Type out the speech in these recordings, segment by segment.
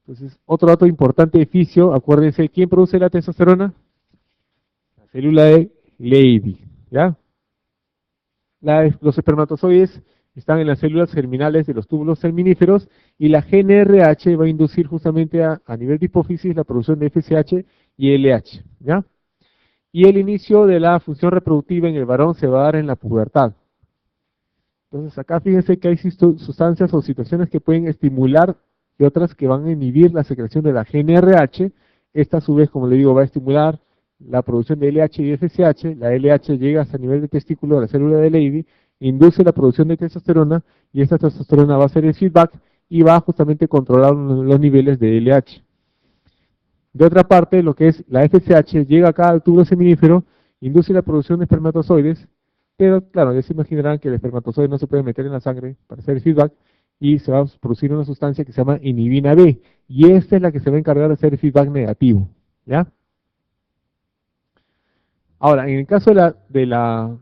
Entonces, otro dato importante de fisio, acuérdense, ¿quién produce la testosterona? La célula de Leydig, ¿ya? Los espermatozoides están en las células germinales de los túbulos seminíferos y la GnRH va a inducir justamente a nivel de hipófisis la producción de FSH y LH, ¿ya? Y el inicio de la función reproductiva en el varón se va a dar en la pubertad. Entonces acá fíjense que hay sustancias o situaciones que pueden estimular y otras que van a inhibir la secreción de la GnRH. Esta a su vez, como le digo, va a estimular la producción de LH y FSH. La LH llega hasta el nivel de testículo de la célula de Leydig, induce la producción de testosterona y esta testosterona va a hacer el feedback y va a justamente controlar los niveles de LH. De otra parte, lo que es la FSH llega acá al tubo seminífero, induce la producción de espermatozoides, pero claro, ya se imaginarán que el espermatozoide no se puede meter en la sangre para hacer el feedback y se va a producir una sustancia que se llama inhibina B, y esta es la que se va a encargar de hacer el feedback negativo, ¿ya? Ahora, en el caso de la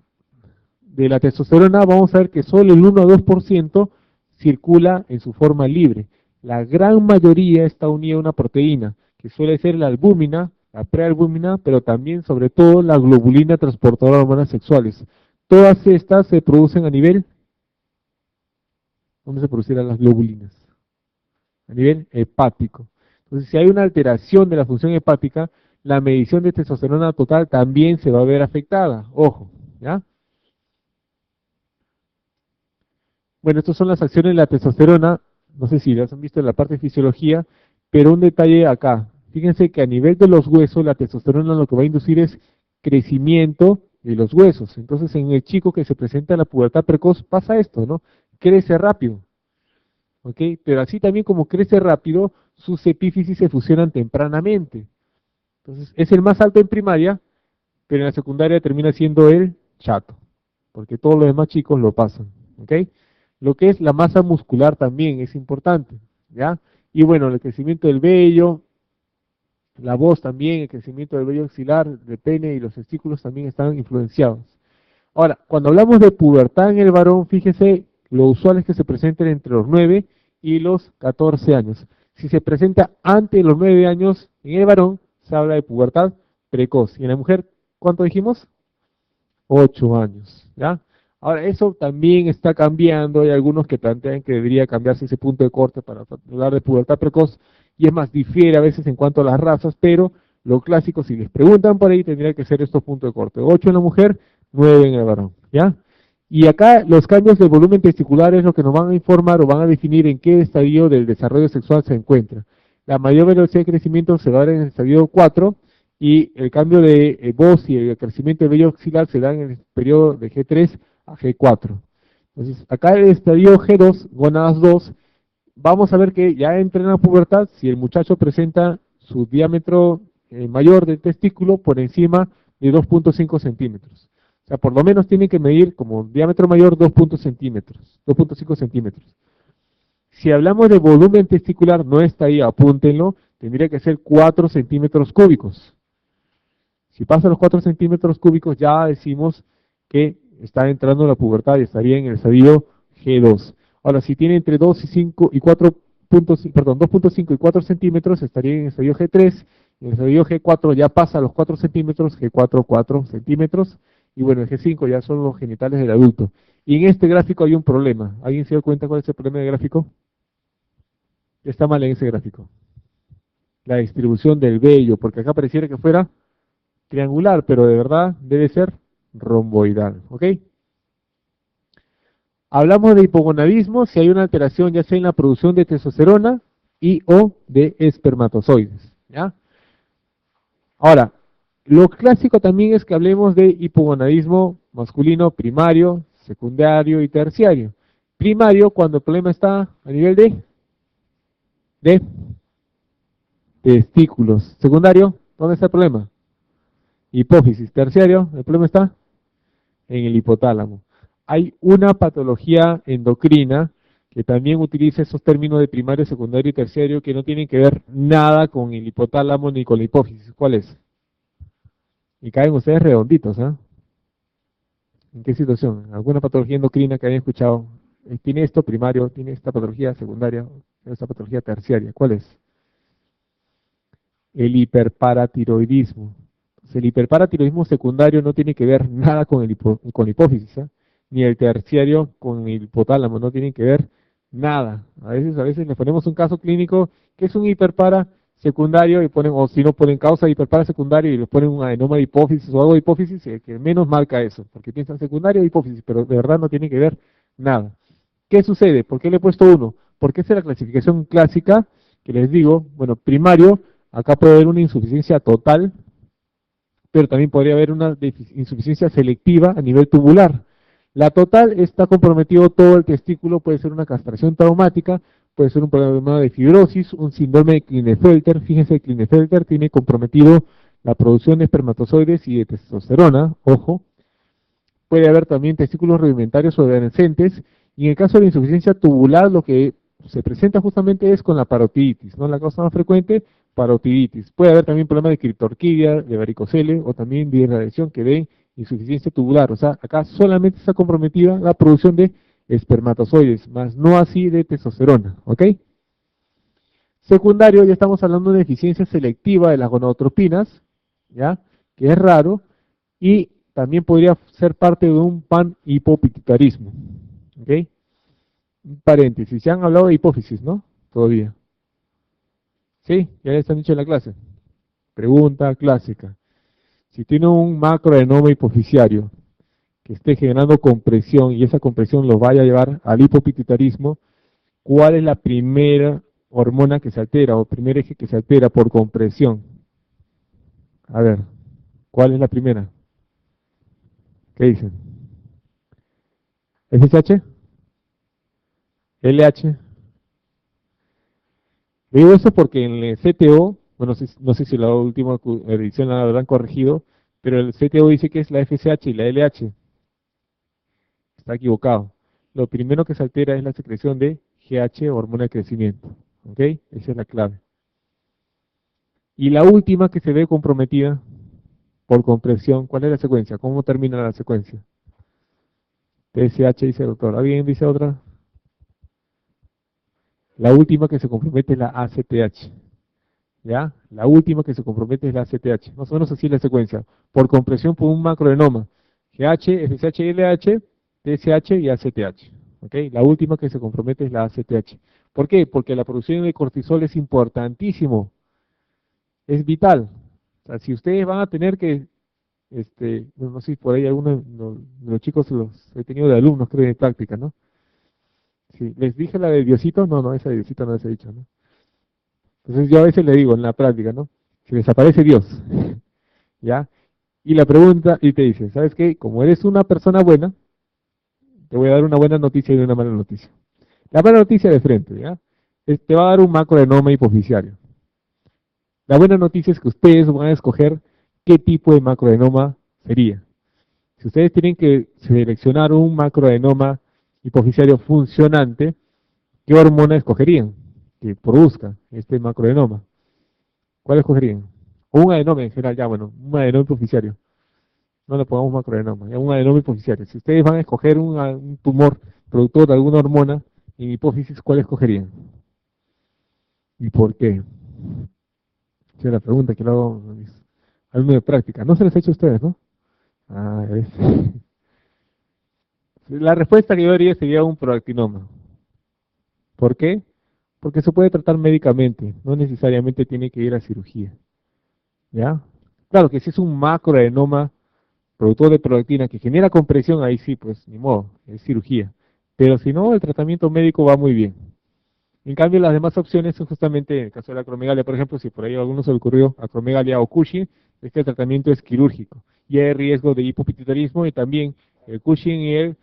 testosterona, vamos a ver que solo el 1 o 2% circula en su forma libre. La gran mayoría está unida a una proteína, que suele ser la albúmina, la prealbúmina, pero también, sobre todo, la globulina transportadora de hormonas sexuales. Todas estas se producen a nivel, ¿dónde se producirán las globulinas? A nivel hepático. Entonces, si hay una alteración de la función hepática, la medición de testosterona total también se va a ver afectada. Ojo, ¿ya? Bueno, estas son las acciones de la testosterona, no sé si las han visto en la parte de fisiología, pero un detalle acá. Fíjense que a nivel de los huesos, la testosterona lo que va a inducir es crecimiento de los huesos. Entonces, en el chico que se presenta en la pubertad precoz pasa esto, ¿no? Crece rápido, ¿ok? Pero así también como crece rápido, sus epífisis se fusionan tempranamente. Entonces, es el más alto en primaria, pero en la secundaria termina siendo el chato, porque todos los demás chicos lo pasan, ¿ok? Lo que es la masa muscular también es importante, ¿ya? Y bueno, el crecimiento del vello, la voz también, el crecimiento del vello axilar, del pene y los testículos también están influenciados. Ahora, cuando hablamos de pubertad en el varón, fíjese, lo usual es que se presenten entre los 9 y los 14 años. Si se presenta antes de los 9 años en el varón, se habla de pubertad precoz. Y en la mujer, ¿cuánto dijimos? 8 años, ¿ya? Ahora, eso también está cambiando, hay algunos que plantean que debería cambiarse ese punto de corte para hablar de pubertad precoz, y es más, difiere a veces en cuanto a las razas, pero lo clásico, si les preguntan por ahí, tendría que ser estos puntos de corte, 8 en la mujer, 9 en el varón, ¿ya? Y acá los cambios del volumen testicular es lo que nos van a informar o van a definir en qué estadio del desarrollo sexual se encuentra. La mayor velocidad de crecimiento se va a dar en el estadio 4, y el cambio de voz y el crecimiento del vello axilar se da en el periodo de G3 a G4. Entonces, acá el estadio G2, gónadas 2, vamos a ver que ya entra en la pubertad si el muchacho presenta su diámetro mayor del testículo por encima de 2.5 centímetros. O sea, por lo menos tiene que medir como diámetro mayor 2.5 centímetros. Si hablamos de volumen testicular, no está ahí, apúntenlo, tendría que ser 4 centímetros cúbicos. Si pasa los 4 centímetros cúbicos, ya decimos que está entrando en la pubertad y estaría en el estadio G2. Ahora, si tiene entre 2 y 5 y 2.5 y 4 centímetros, estaría en el estadio G3. En el estadio G4 ya pasa los 4 centímetros, G4, 4 centímetros. Y bueno, el G5 ya son los genitales del adulto. Y en este gráfico hay un problema. ¿Alguien se dio cuenta cuál es el problema del gráfico? Está mal en ese gráfico. La distribución del vello, porque acá pareciera que fuera triangular, pero de verdad debe ser romboidal, ¿ok? Hablamos de hipogonadismo si hay una alteración ya sea en la producción de testosterona y o de espermatozoides, ¿ya? Ahora, lo clásico también es que hablemos de hipogonadismo masculino primario, secundario y terciario. Primario cuando el problema está a nivel de testículos. Secundario, ¿dónde está el problema? Hipófisis. Terciario, el problema está en el hipotálamo. Hay una patología endocrina que también utiliza esos términos de primario, secundario y terciario que no tienen que ver nada con el hipotálamo ni con la hipófisis. ¿Cuál es? Y caen ustedes redonditos, ¿ah? ¿En qué situación? ¿Alguna patología endocrina que hayan escuchado? Tiene esto primario, tiene esta patología secundaria, esta patología terciaria. ¿Cuál es? el hiperparatiroidismo. Entonces, el hiperparatiroidismo secundario no tiene que ver nada con con la hipófisis, ¿ah? Ni el terciario con el hipotálamo, no tienen que ver nada. A veces le ponemos un caso clínico que es un hiperpara secundario y ponen, o si no ponen causa de hiperpara secundario y le ponen un adenoma de hipófisis o algo de hipófisis, que menos marca eso, porque piensan secundario o hipófisis, pero de verdad no tiene que ver nada. ¿Qué sucede? ¿Por qué le he puesto uno? Porque esa es la clasificación clásica que les digo. Bueno, primario, acá puede haber una insuficiencia total, pero también podría haber una insuficiencia selectiva a nivel tubular. La total está comprometido todo el testículo, puede ser una castración traumática, puede ser un problema de fibrosis, un síndrome de Klinefelter. Fíjense, Klinefelter tiene comprometido la producción de espermatozoides y de testosterona, ojo. Puede haber también testículos rudimentarios o adolescentes, y en el caso de la insuficiencia tubular, lo que se presenta justamente es con la parotiditis, ¿no? La causa más frecuente, parotiditis. Puede haber también problemas de criptorquidia, de varicocele, o también de irradiación que den insuficiencia tubular. O sea, acá solamente está comprometida la producción de espermatozoides, más no así de testosterona, ¿ok? Secundario, ya estamos hablando de deficiencia selectiva de las gonadotropinas, ¿ya? Que es raro, y también podría ser parte de un panhipopituitarismo. ¿Ok? Un paréntesis, ya han hablado de hipófisis, ¿no? Todavía. ¿Sí? Ya les han dicho en la clase. Pregunta clásica. Si tiene un macroadenoma hipofisiario que esté generando compresión y esa compresión lo vaya a llevar al hipopituitarismo, ¿cuál es la primera hormona que se altera o primer eje que se altera por compresión? A ver, ¿cuál es la primera? ¿Qué dicen? ¿FSH? ¿LH? Digo eso porque en el CTO, bueno, no sé si la última edición la habrán corregido, pero el CTO dice que es la FSH y la LH. Está equivocado. Lo primero que se altera es la secreción de GH, hormona de crecimiento. ¿Ok? Esa es la clave. Y la última que se ve comprometida por compresión, ¿cuál es la secuencia? ¿Cómo termina la secuencia? TSH dice el doctor. ¿Alguien dice otra? La última que se compromete es la ACTH. ¿Ya? La última que se compromete es la ACTH. Más o menos así es la secuencia. Por compresión por un macroenoma. GH, FSH, LH, TSH y ACTH. ¿Ok? La última que se compromete es la ACTH. ¿Por qué? Porque la producción de cortisol es importantísimo. Es vital. O sea, si ustedes van a tener que, no sé si por ahí algunos de los chicos los he tenido de alumnos, creo, en práctica, ¿no? Sí, les dije la de Diosito, no, esa de Diosito no les he dicho, ¿no? Entonces yo a veces le digo en la práctica, ¿no? Si desaparece Dios, ¿ya? Y la pregunta, y te dice, ¿sabes qué? Como eres una persona buena, te voy a dar una buena noticia y una mala noticia. La mala noticia de frente, ¿ya? Te va a dar un macroenoma hipofisiario. La buena noticia es que ustedes van a escoger qué tipo de macroenoma sería. Si ustedes tienen que seleccionar un macroenoma hipofisiario funcionante, ¿qué hormona escogerían que produzca este macroenoma? ¿Cuál escogerían? O un adenoma en general, ya bueno, un adenoma hipofisiario. No le pongamos macroadenoma, es un adenoma hipofisiario. Si ustedes van a escoger un tumor productor de alguna hormona en hipófisis, ¿cuál escogerían? ¿Y por qué? Esa es la pregunta que le hago a mis alumnos de práctica. No se les ha hecho a ustedes, ¿no? Ah, es. La respuesta que yo daría sería un proactinoma. ¿Por qué? Porque se puede tratar médicamente, no necesariamente tiene que ir a cirugía. ¿Ya? Claro que si es un macroadenoma productor de prolactina que genera compresión, ahí sí, pues ni modo, es cirugía. Pero si no, el tratamiento médico va muy bien. En cambio, las demás opciones son justamente, en el caso de la acromegalia, por ejemplo, si por ahí a alguno se le ocurrió acromegalia o Cushing, es que el tratamiento es quirúrgico. Y hay riesgo de hipopituitarismo y también el Cushing y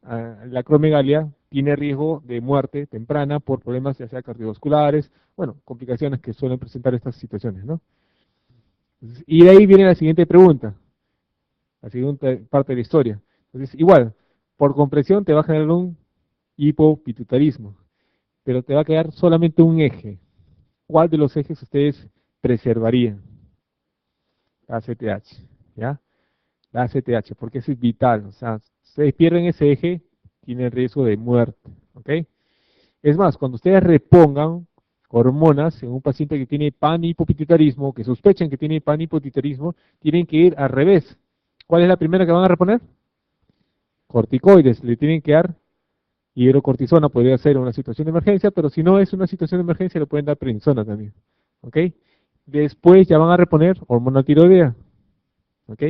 la acromegalia tiene riesgo de muerte temprana por problemas ya sea cardiovasculares, bueno, complicaciones que suelen presentar estas situaciones, ¿no? Y de ahí viene la siguiente pregunta, la siguiente parte de la historia. Entonces, igual, por compresión te va a generar un hipopituitarismo, pero te va a quedar solamente un eje. ¿Cuál de los ejes ustedes preservarían? La ACTH, ¿ya? La ACTH, porque eso es vital. O sea, si ustedes pierden ese eje, tienen riesgo de muerte, ¿ok? Es más, cuando ustedes repongan, hormonas en un paciente que tiene panhipopituitarismo, que sospechan que tiene panhipopituitarismo, tienen que ir al revés. ¿Cuál es la primera que van a reponer? Corticoides, le tienen que dar hidrocortisona, podría ser una situación de emergencia, pero si no es una situación de emergencia, le pueden dar prednisona también. ¿Ok? Después ya van a reponer hormona tiroidea. ¿Ok?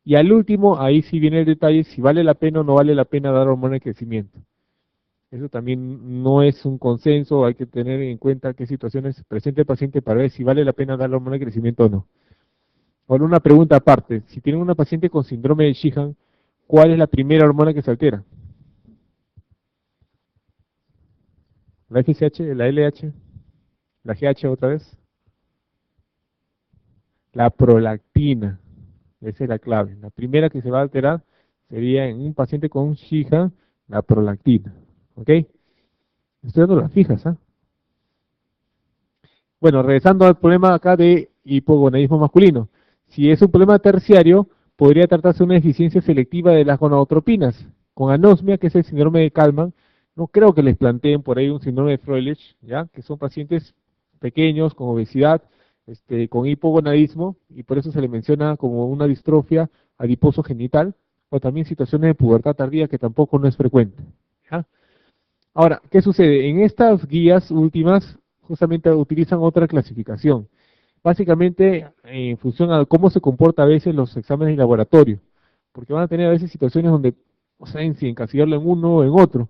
Y al último, ahí sí viene el detalle, si vale la pena o no vale la pena dar hormona de crecimiento. Eso también no es un consenso, hay que tener en cuenta qué situaciones presenta el paciente para ver si vale la pena dar la hormona de crecimiento o no. Ahora una pregunta aparte, si tienen una paciente con síndrome de Sheehan, ¿cuál es la primera hormona que se altera? ¿La FSH, la LH, la GH otra vez? La prolactina, esa es la clave. La primera que se va a alterar sería en un paciente con Sheehan, la prolactina. ¿Ok? Estoy dando las fijas, ¿ah? Bueno, regresando al problema acá de hipogonadismo masculino. Si es un problema terciario, podría tratarse de una deficiencia selectiva de las gonadotropinas. Con anosmia, que es el síndrome de Kalman, no creo que les planteen por ahí un síndrome de Froelich, ¿ya? Que son pacientes pequeños, con obesidad, con hipogonadismo, y por eso se le menciona como una distrofia adiposo genital, o también situaciones de pubertad tardía, que tampoco no es frecuente. ¿Ya? Ahora, ¿qué sucede? En estas guías últimas justamente utilizan otra clasificación. Básicamente, en función a cómo se comporta a veces los exámenes de laboratorio, porque van a tener a veces situaciones donde no saben si encasillarlo en uno o en otro,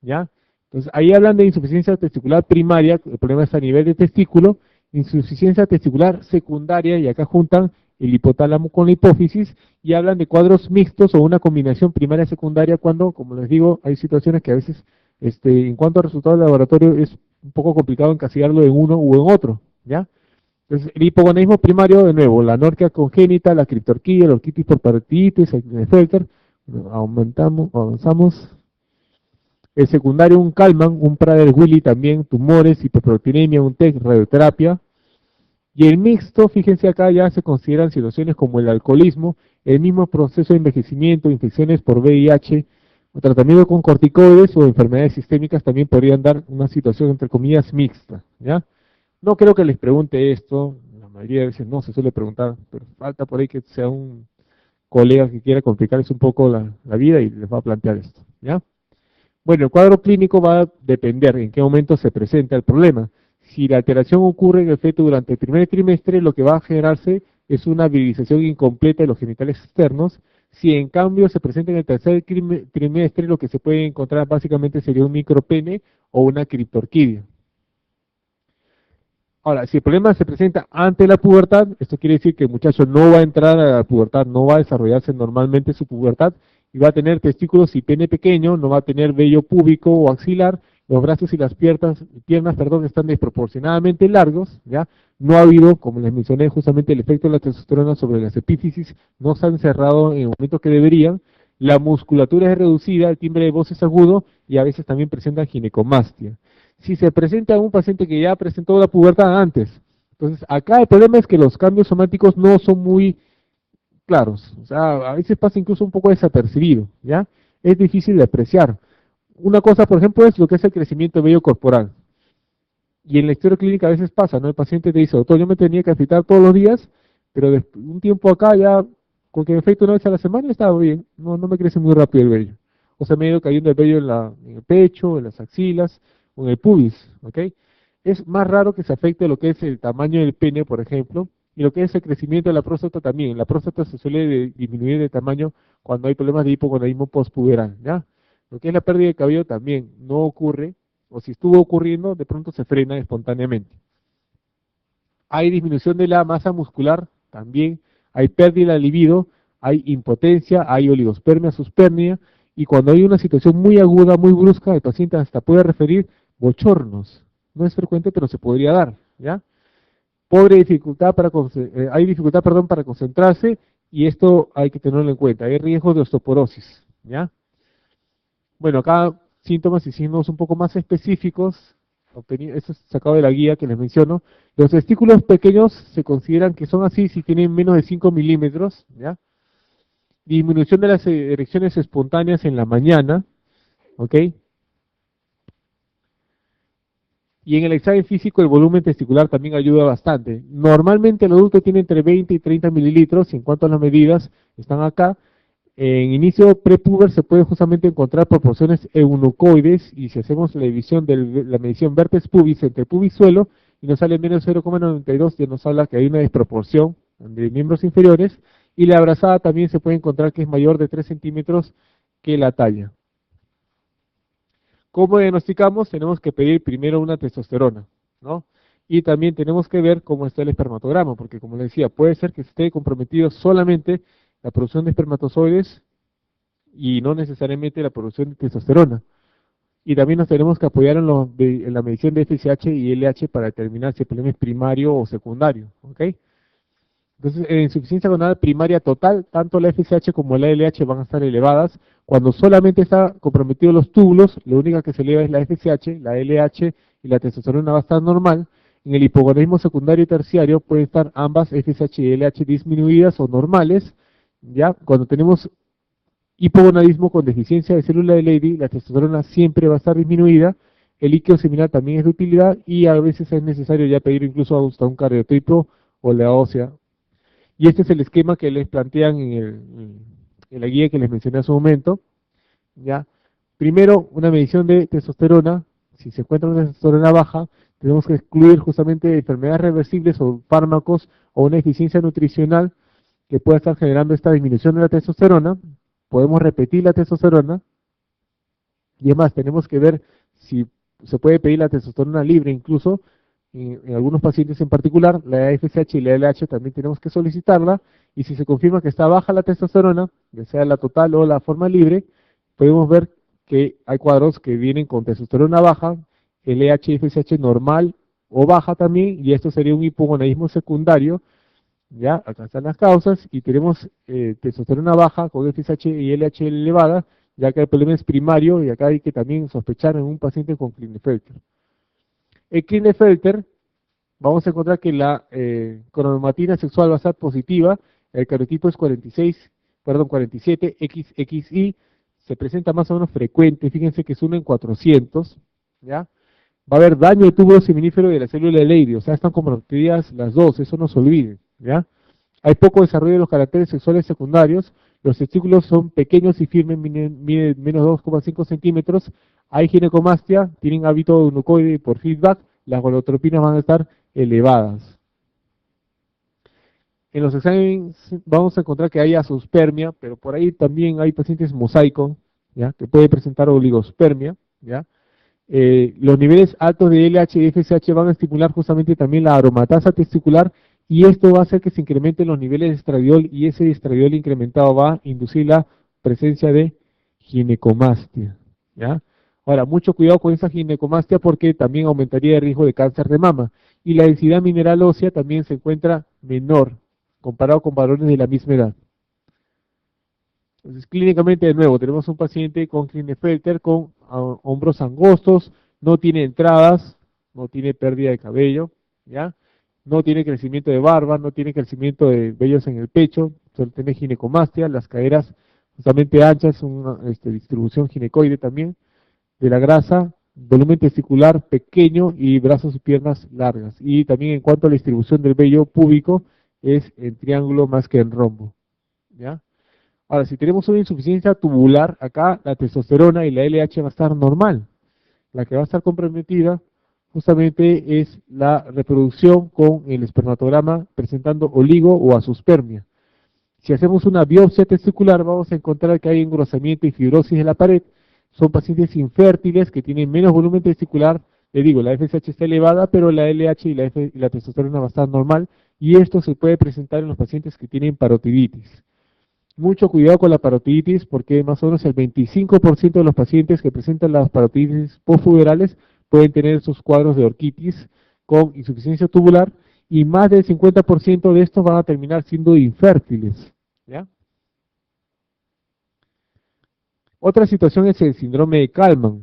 ¿ya? Entonces, ahí hablan de insuficiencia testicular primaria, el problema es a nivel de testículo, insuficiencia testicular secundaria, y acá juntan el hipotálamo con la hipófisis, y hablan de cuadros mixtos o una combinación primaria-secundaria cuando, como les digo, hay situaciones que a veces, en cuanto a resultados de laboratorio, es un poco complicado encasillarlo en uno u en otro, ¿ya? Entonces, el hipogonadismo primario, de nuevo, la anorquia congénita, la criptorquía, la orquitis por parotiditis, el Klinefelter, avanzamos. El secundario, un Kalman, un Prader-Willi también, tumores, hiperproteinemia, un TEC, radioterapia. Y el mixto, fíjense acá, ya se consideran situaciones como el alcoholismo, el mismo proceso de envejecimiento, infecciones por VIH, o tratamiento con corticoides o enfermedades sistémicas también podrían dar una situación, entre comillas, mixta, ¿ya? No creo que les pregunte esto, la mayoría de veces no se suele preguntar, pero falta por ahí que sea un colega que quiera complicarles un poco la vida y les va a plantear esto, ¿ya? Bueno, el cuadro clínico va a depender en qué momento se presenta el problema. Si la alteración ocurre en el feto durante el primer trimestre, lo que va a generarse es una virilización incompleta de los genitales externos. Si en cambio se presenta en el tercer trimestre, lo que se puede encontrar básicamente sería un micropene o una criptorquidia. Ahora, si el problema se presenta ante la pubertad, esto quiere decir que el muchacho no va a entrar a la pubertad, no va a desarrollarse normalmente su pubertad y va a tener testículos y pene pequeño, no va a tener vello púbico o axilar, los brazos y las piernas, perdón, están desproporcionadamente largos, ¿ya? No ha habido, como les mencioné, justamente el efecto de la testosterona sobre las epífisis, no se han cerrado en el momento que deberían, la musculatura es reducida, el timbre de voz es agudo y a veces también presentan ginecomastia. Si se presenta un paciente que ya presentó la pubertad antes. Entonces, acá el problema es que los cambios somáticos no son muy claros. O sea, a veces pasa incluso un poco desapercibido, ¿ya? Es difícil de apreciar. Una cosa, por ejemplo, es lo que es el crecimiento de vello corporal. Y en la historia clínica a veces pasa, ¿no? El paciente te dice, doctor, yo me tenía que afeitar todos los días, pero de un tiempo acá ya, con que me afeito una vez a la semana, estaba bien. No me crece muy rápido el vello. O sea, me ha ido cayendo el vello en el pecho, en las axilas, o en el pubis, ¿ok? Es más raro que se afecte lo que es el tamaño del pene, por ejemplo, y lo que es el crecimiento de la próstata también. La próstata se suele disminuir de tamaño cuando hay problemas de hipogonadismo postpuberal, ¿ya? Lo que es la pérdida de cabello también no ocurre, o si estuvo ocurriendo, de pronto se frena espontáneamente. Hay disminución de la masa muscular también, hay pérdida de libido, hay impotencia, hay oligospermia, suspermia, y cuando hay una situación muy aguda, muy brusca, el paciente hasta puede referir bochornos. No es frecuente, pero se podría dar, ¿ya? Pobre dificultad hay dificultad, perdón, para concentrarse, y esto hay que tenerlo en cuenta. Hay riesgo de osteoporosis, ¿ya? Bueno, acá síntomas y signos un poco más específicos, esto es sacado de la guía que les menciono. Los testículos pequeños se consideran que son así si tienen menos de 5 milímetros, ¿ya? Disminución de las erecciones espontáneas en la mañana, ¿ok? Y en el examen físico el volumen testicular también ayuda bastante. Normalmente el adulto tiene entre 20 y 30 mililitros, y en cuanto a las medidas, están acá. En inicio prepuber se puede justamente encontrar proporciones eunucoides, y si hacemos la división de la medición vértex pubis entre pubis suelo, y nos sale menos 0,92, ya nos habla que hay una desproporción de miembros inferiores, y la abrazada también se puede encontrar que es mayor de 3 centímetros que la talla. ¿Cómo diagnosticamos? Tenemos que pedir primero una testosterona, ¿no? Y también tenemos que ver cómo está el espermatograma, porque como les decía, puede ser que esté comprometido solamente la producción de espermatozoides y no necesariamente la producción de testosterona. Y también nos tenemos que apoyar en la medición de FSH y LH para determinar si el problema es primario o secundario, ¿ok? Entonces, en insuficiencia gonadal primaria total, tanto la FSH como la LH van a estar elevadas. Cuando solamente está comprometidos los túbulos, lo único que se eleva es la FSH, la LH y la testosterona va a estar normal. En el hipogonadismo secundario y terciario pueden estar ambas FSH y LH disminuidas o normales. ¿Ya? Cuando tenemos hipogonadismo con deficiencia de célula de Leydig, la testosterona siempre va a estar disminuida. El líquido seminal también es de utilidad y a veces es necesario ya pedir incluso hasta un cardiotipo o la ósea. Y este es el esquema que les plantean en la guía que les mencioné hace un momento. ¿Ya? Primero, una medición de testosterona. Si se encuentra una testosterona baja, tenemos que excluir justamente enfermedades reversibles o fármacos o una deficiencia nutricional que pueda estar generando esta disminución de la testosterona. Podemos repetir la testosterona. Y además, tenemos que ver si se puede pedir la testosterona libre incluso. En algunos pacientes en particular, la FSH y la LH también tenemos que solicitarla, y si se confirma que está baja la testosterona, ya sea la total o la forma libre, podemos ver que hay cuadros que vienen con testosterona baja, LH y FSH normal o baja también, y esto sería un hipogonadismo secundario. Ya, acá están las causas, y tenemos testosterona baja con FSH y LH elevada, ya que el problema es primario, y acá hay que también sospechar en un paciente con Klinefelter. El Klinefelter, vamos a encontrar que la cromatina sexual va a estar positiva, el cariotipo es 47 XXI, se presenta más o menos frecuente, fíjense que es 1 en 400, ¿ya? Va a haber daño del tubo seminífero y de la célula de Leydig, o sea, están comprometidas las dos, eso no se olvide, ¿ya? Hay poco desarrollo de los caracteres sexuales secundarios, los testículos son pequeños y firmes, miden menos 2,5 centímetros, hay ginecomastia, tienen hábito eunucoide por feedback, las gonotropinas van a estar elevadas. En los exámenes vamos a encontrar que hay azoospermia, pero por ahí también hay pacientes mosaico, ¿ya? Que puede presentar oligospermia, ¿ya? Los niveles altos de LH y FSH van a estimular justamente también la aromatasa testicular, y esto va a hacer que se incrementen los niveles de estradiol, y ese estradiol incrementado va a inducir la presencia de ginecomastia, ¿ya? Ahora, mucho cuidado con esa ginecomastia porque también aumentaría el riesgo de cáncer de mama, y la densidad mineral ósea también se encuentra menor comparado con varones de la misma edad. Entonces, clínicamente, de nuevo, tenemos un paciente con Klinefelter, con hombros angostos, no tiene entradas, no tiene pérdida de cabello, ¿ya? No tiene crecimiento de barba, no tiene crecimiento de vellos en el pecho, solo tiene ginecomastia, las caderas justamente anchas, una distribución ginecoide también de la grasa, volumen testicular pequeño y brazos y piernas largas. Y también en cuanto a la distribución del vello púbico, es en triángulo más que en rombo, ¿ya? Ahora, si tenemos una insuficiencia tubular, acá la testosterona y la LH va a estar normal. La que va a estar comprometida justamente es la reproducción con el espermatograma presentando oligo o azoospermia. Si hacemos una biopsia testicular, vamos a encontrar que hay engrosamiento y fibrosis de la pared. Son pacientes infértiles que tienen menos volumen testicular. Le digo, la FSH está elevada, pero la LH y la testosterona va a estar normal, y esto se puede presentar en los pacientes que tienen parotiditis. Mucho cuidado con la parotiditis, porque más o menos el 25% de los pacientes que presentan las parotiditis postfuberales pueden tener esos cuadros de orquitis con insuficiencia tubular, y más del 50% de estos van a terminar siendo infértiles, ¿ya? Otra situación es el síndrome de Kallmann.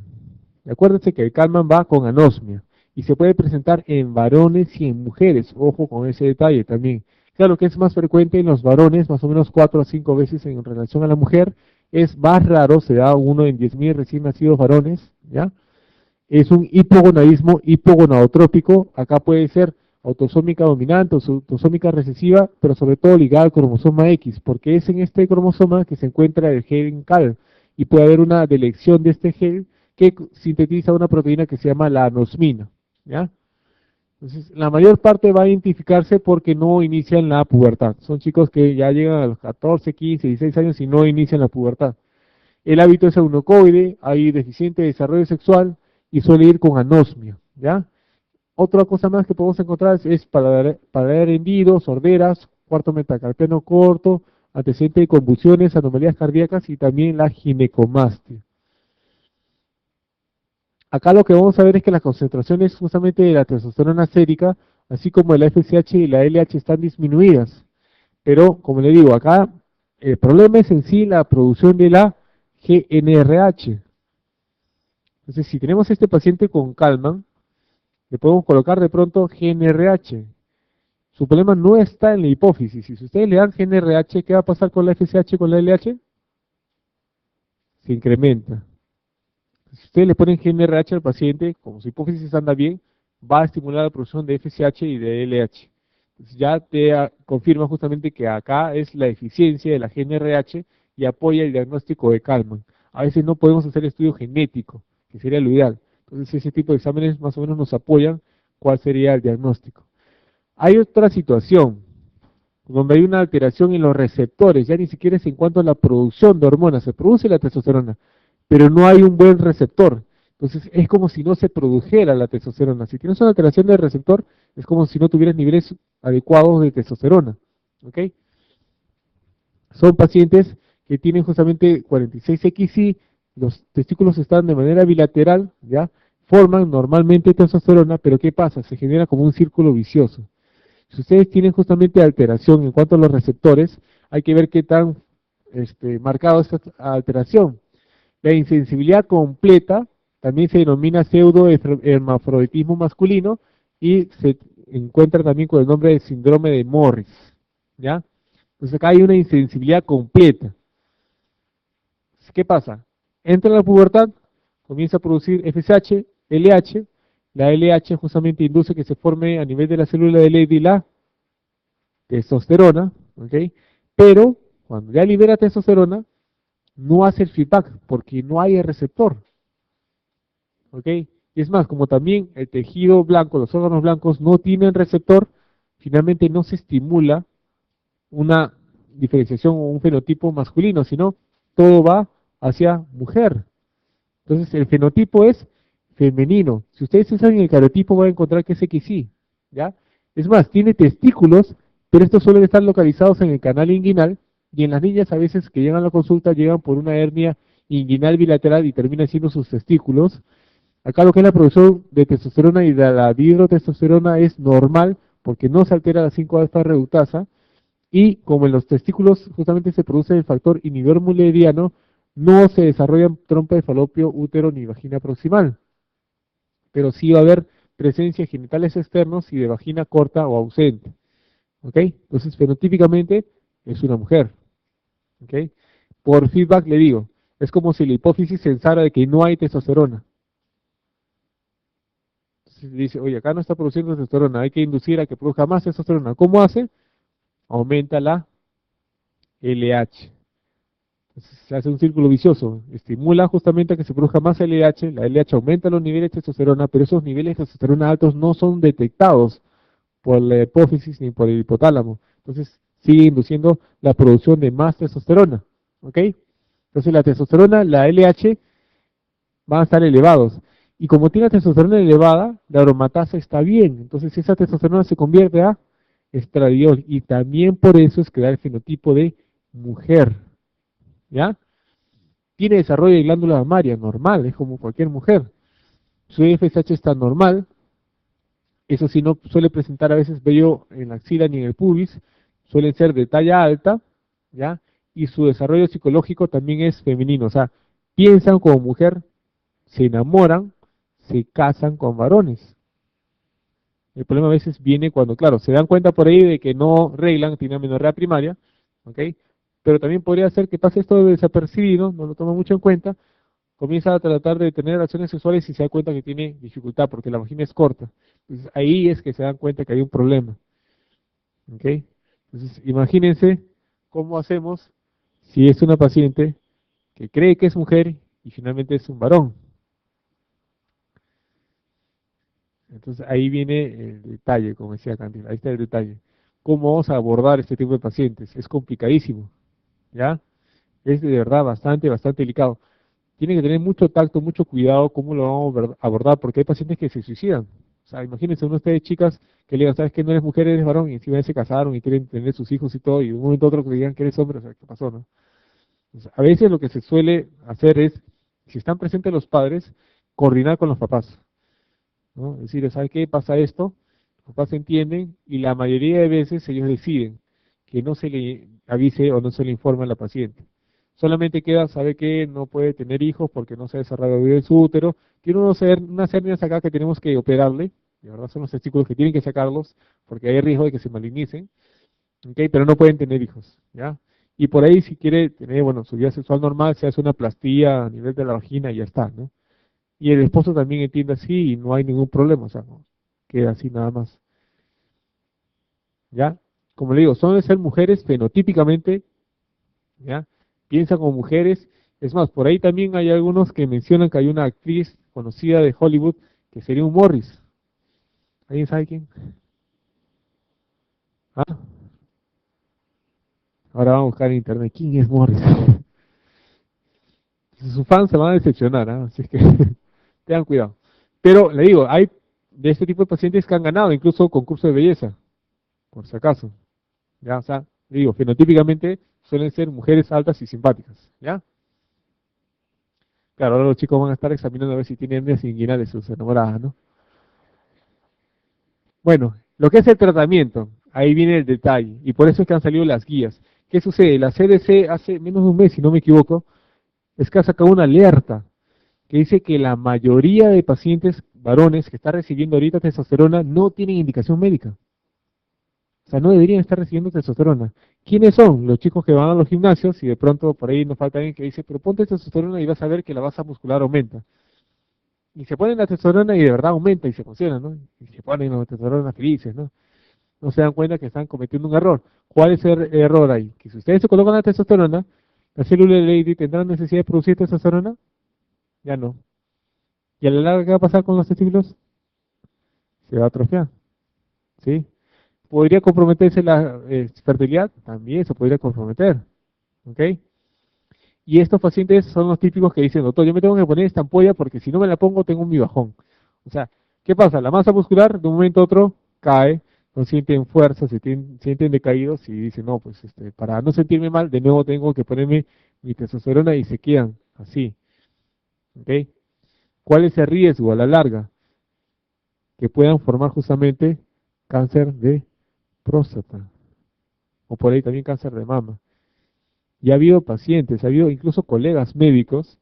Acuérdense que el Kallmann va con anosmia y se puede presentar en varones y en mujeres. Ojo con ese detalle también. Claro que es más frecuente en los varones, más o menos 4 a 5 veces en relación a la mujer. Es más raro, se da 1 en 10.000 recién nacidos varones, ¿ya? es un hipogonadismo hipogonadotrópico. Acá puede ser autosómica dominante o autosómica recesiva, pero sobre todo ligada al cromosoma X, porque es en este cromosoma que se encuentra el gen CAL, y puede haber una delección de este gen que sintetiza una proteína que se llama la anosmina, ¿ya? Entonces, la mayor parte va a identificarse porque no inician la pubertad. Son chicos que ya llegan a los 14, 15, 16 años y no inician la pubertad. El hábito es eunucoide, hay deficiente desarrollo sexual y suele ir con anosmia, ¿ya? Otra cosa más que podemos encontrar es paladar hendido, sorderas, cuarto metacarpiano corto, antecedente de convulsiones, anomalías cardíacas y también la ginecomastia. Acá lo que vamos a ver es que las concentraciones justamente de la testosterona sérica, así como de la FSH y la LH están disminuidas. Pero, como le digo, acá el problema es en sí la producción de la GNRH. Entonces, si tenemos este paciente con Kallmann, le podemos colocar de pronto GNRH. Su problema no está en la hipófisis. Si ustedes le dan GNRH, ¿qué va a pasar con la FSH, con la LH? Se incrementa. Si ustedes le ponen GNRH al paciente, como su hipófisis anda bien, va a estimular la producción de FSH y de LH. Entonces ya te confirma justamente que acá es la eficiencia de la GNRH y apoya el diagnóstico de Kallmann. A veces no podemos hacer estudio genético, que sería lo ideal. Entonces ese tipo de exámenes más o menos nos apoyan cuál sería el diagnóstico. Hay otra situación donde hay una alteración en los receptores, ya ni siquiera es en cuanto a la producción de hormonas, se produce la testosterona, pero no hay un buen receptor. Entonces es como si no se produjera la testosterona. Si tienes una alteración del receptor, es como si no tuvieras niveles adecuados de testosterona. ¿Ok? Son pacientes que tienen justamente 46XY, los testículos están de manera bilateral, ¿ya? Forman normalmente testosterona, pero ¿qué pasa? Se genera como un círculo vicioso. Si ustedes tienen justamente alteración en cuanto a los receptores, hay que ver qué tan marcado es esta alteración. La insensibilidad completa también se denomina pseudohermafroditismo masculino y se encuentra también con el nombre de síndrome de Morris, ¿ya? Entonces acá hay una insensibilidad completa. ¿Qué pasa? Entra la pubertad, comienza a producir FSH, LH, la LH justamente induce que se forme a nivel de la célula de Leydig la testosterona, ¿ok? Pero cuando ya libera testosterona, no hace el feedback porque no hay el receptor, ¿ok? Y es más, como también el tejido blanco, los órganos blancos no tienen receptor, finalmente no se estimula una diferenciación o un fenotipo masculino, sino todo va hacia mujer. Entonces el fenotipo es femenino. Si ustedes usan el cariotipo van a encontrar que es XY, ¿ya? Es más, tiene testículos, pero estos suelen estar localizados en el canal inguinal, y en las niñas a veces que llegan a la consulta llegan por una hernia inguinal bilateral y terminan siendo sus testículos. Acá lo que es la producción de testosterona y de la dihidrotestosterona es normal, porque no se altera la 5-alfa reductasa, y como en los testículos justamente se produce el factor inhibidor mulleriano, no se desarrollan trompa de falopio, útero ni vagina proximal, pero sí va a haber presencia de genitales externos y de vagina corta o ausente. ¿Ok? Entonces, fenotípicamente es una mujer. ¿Ok? Por feedback le digo, es como si la hipófisis pensara de que no hay testosterona. Entonces dice, oye, acá no está produciendo testosterona, hay que inducir a que produzca más testosterona. ¿Cómo hace? Aumenta la LH. Entonces, se hace un círculo vicioso, estimula justamente a que se produzca más LH, la LH aumenta los niveles de testosterona, pero esos niveles de testosterona altos no son detectados por la hipófisis ni por el hipotálamo. Entonces sigue induciendo la producción de más testosterona. ¿Ok? Entonces la testosterona, la LH van a estar elevados. Y como tiene testosterona elevada, la aromatasa está bien. Entonces esa testosterona se convierte a estradiol. Y también por eso es que da el fenotipo de mujer. ¿Ya? Tiene desarrollo de glándula mamaria normal, es como cualquier mujer. Su FSH está normal. Eso sí, no suele presentar a veces vello en la axila ni en el pubis, suelen ser de talla alta, ¿ya? Y su desarrollo psicológico también es femenino, o sea, piensan como mujer, se enamoran, se casan con varones. El problema a veces viene cuando, claro, se dan cuenta por ahí de que no reglan, tienen amenorrea primaria, ¿ok? Pero también podría ser que pase esto desapercibido, no lo toman mucho en cuenta, comienza a tratar de tener relaciones sexuales y se da cuenta que tiene dificultad porque la vagina es corta. Entonces ahí es que se dan cuenta que hay un problema. ¿Ok? Entonces imagínense cómo hacemos si es una paciente que cree que es mujer y finalmente es un varón. Entonces ahí viene el detalle, como decía Candil, ahí está el detalle. ¿Cómo vamos a abordar este tipo de pacientes? Es complicadísimo, ¿ya? Es de verdad bastante delicado. Tiene que tener mucho tacto, mucho cuidado cómo lo vamos a abordar, porque hay pacientes que se suicidan. O sea, imagínense uno de ustedes chicas que le digan, sabes que no eres mujer, eres varón, y encima se casaron y quieren tener sus hijos y todo, y de un momento a otro que digan que eres hombre, o sea, ¿qué pasó, no? Entonces, a veces lo que se suele hacer es, si están presentes los padres, coordinar con los papás, ¿no? Es decir, ¿sabe qué? Pasa esto, los papás entienden, y la mayoría de veces ellos deciden que no se le avise o no se le informe a la paciente. Solamente queda, sabe que no puede tener hijos porque no se ha desarrollado bien su útero. Tiene unas hernias acá que tenemos que operarle. De verdad son los testículos que tienen que sacarlos porque hay riesgo de que se malignicen. ¿Ok? Pero no pueden tener hijos, ¿ya? Y por ahí si quiere tener, bueno, su vida sexual normal, se hace una plastía a nivel de la vagina y ya está, ¿no? Y el esposo también entiende así y no hay ningún problema, o sea, no, queda así nada más, ¿ya? Como le digo, son ser mujeres fenotípicamente, ¿ya? Piensan como mujeres. Es más, por ahí también hay algunos que mencionan que hay una actriz conocida de Hollywood que sería un Morris. ¿Alguien sabe quién? ¿Ah? Ahora vamos a buscar en internet. ¿Quién es Morris? Sus fans se van a decepcionar, ¿ah? Así que tengan cuidado. Pero le digo, hay de este tipo de pacientes que han ganado incluso concursos de belleza, por si acaso. ¿Ya? O sea, le digo, fenotípicamente suelen ser mujeres altas y simpáticas. ¿Ya? Claro, ahora los chicos van a estar examinando a ver si tienen hernias inguinales sus enamoradas, ¿no? Bueno, lo que es el tratamiento, ahí viene el detalle, y por eso es que han salido las guías. ¿Qué sucede? La CDC hace menos de un mes, si no me equivoco, es que ha sacado una alerta que dice que la mayoría de pacientes varones que están recibiendo ahorita testosterona no tienen indicación médica. O sea, no deberían estar recibiendo testosterona. ¿Quiénes son? Los chicos que van a los gimnasios y de pronto por ahí nos falta alguien que dice, pero ponte testosterona y vas a ver que la masa muscular aumenta. Y se ponen la testosterona y de verdad aumenta y se funciona, ¿no? Y se ponen la testosterona felices, ¿no? No se dan cuenta que están cometiendo un error. ¿Cuál es el error ahí? Que si ustedes se colocan la testosterona, ¿la célula de Leydig tendrá necesidad de producir testosterona? Ya no. ¿Y a la larga qué va a pasar con los testículos? Se va a atrofiar, ¿sí? ¿Podría comprometerse la fertilidad? También se podría comprometer, ¿ok? Y estos pacientes son los típicos que dicen, doctor, yo me tengo que poner esta ampolla porque si no me la pongo tengo mi bajón. O sea, ¿qué pasa? La masa muscular de un momento a otro cae, no sienten fuerza, sienten decaídos y dicen, no, pues para no sentirme mal, de nuevo tengo que ponerme mi testosterona y se quedan así. ¿Ok? ¿Cuál es el riesgo a la larga? Que puedan formar justamente cáncer de próstata o por ahí también cáncer de mama. Y ha habido pacientes, ha habido incluso colegas médicos